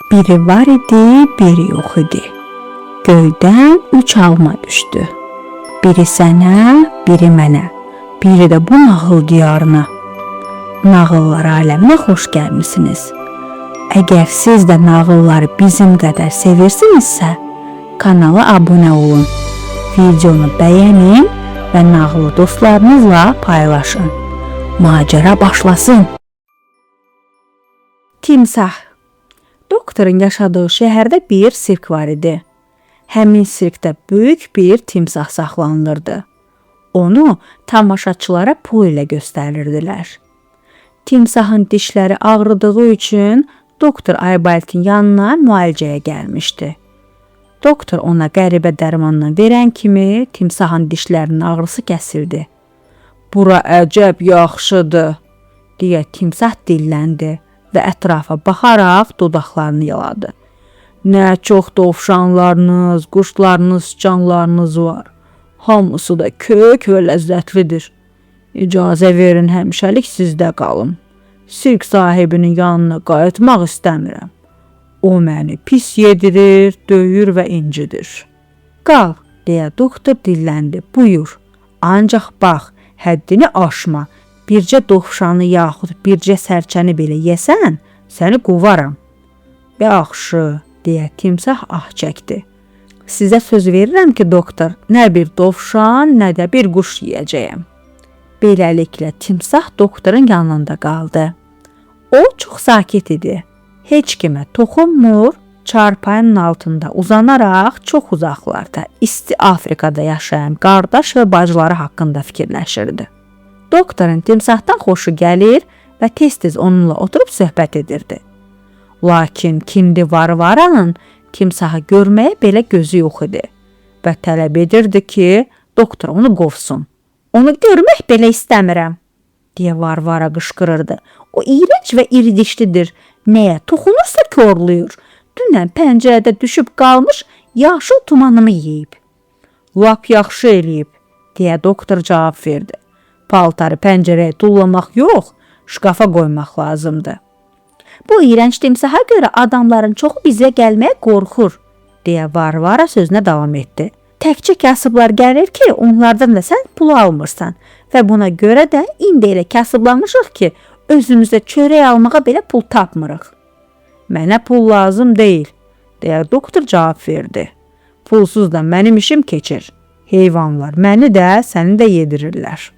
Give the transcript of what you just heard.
Biri var idi, biri yox idi. Göydən 3 alma düşdü. Biri sənə, biri mənə, biri də bu nağıl diyarına. Nağıllar aləminə xoş gəlmisiniz. Əgər siz də nağılları bizim qədər sevirsinizsə, kanala abunə olun, videonu bəyənin və nağılı dostlarınızla paylaşın. Macəra başlasın. Timsah. Doktorun yaşadığı şəhərdə bir sirk var idi. Həmin sirkdə böyük bir timsah saxlanılırdı. Onu tamaşaçılara pul ilə göstərirdilər. Timsahın dişləri ağrıdığı üçün doktor Aybalkin yanına müalicəyə gəlmişdi. Doktor ona qəribə dərmanla verən kimi timsahın dişlərinin ağrısı kəsildi. "Bura əcəb yaxşıdır," deyə timsah dilləndi və ətrafa baxaraq dodaqlarını yaladı. "Nə çox dovşanlarınız, quşlarınız, sıçanlarınız var. Hamısı da kök və ləzzətlidir. İcazə verin həmişəlik sizdə qalım. Sirk sahibinin yanına qayıtmaq istəmirəm. O məni pis yedirir, döyür və incidir." "Qal," deyə doktor dilləndi. "Buyur. Ancaq bax, həddini aşma. Bircə dovşanı yaxud bircə sərçəni belə yesən, səni qovaram." "Yaxşı," deyə timsah ah çəkdi. "Sizə söz verirəm ki, doktor, nə bir dovşan, nə də bir quş yeyəcəyəm." Beləliklə timsah doktorun yanında qaldı. O çox sakit idi. Heç kimə toxunmur, çarpayının altında uzanaraq çox uzaqlarda, isti Afrikada yaşayan qardaş və bacıları haqqında fikirləşirdi. Doktorun timsahdan xoşu gəlir və tez-tez onunla oturub söhbət edirdi. Lakin Kindi Varvaranın timsahı görməyə belə gözü yox idi və tələb edirdi ki, doktor onu qovsun. "Onu görmək belə istəmirəm," deyə Varvara qışqırırdı. "O iyrənc və iri dişlidir. Nəyə toxunursa korlayır. Dünən pəncərədə düşüb qalmış yaşıl tumanımı yeyib." "Lap yaxşı eləyib," deyə doktor cavab verdi. "Paltarı pəncərəyə tullamaq yox, şkafa qoymaq lazımdır." "Bu iyrənc timsaha görə adamların çoxu bizə gəlməyə qorxur," deyə Varvara sözünə davam etdi. "Təkcə kasıblar gəlir ki, onlardan da sən pul almırsan və buna görə də indi elə kasıblanmışıq ki, özümüzə çörək almağa belə pul tapmırıq." "Mənə pul lazım deyil," deyə doktor cavab verdi. "Pulsuz da mənim işim keçir. Heyvanlar məni də, səni də yedirirlər."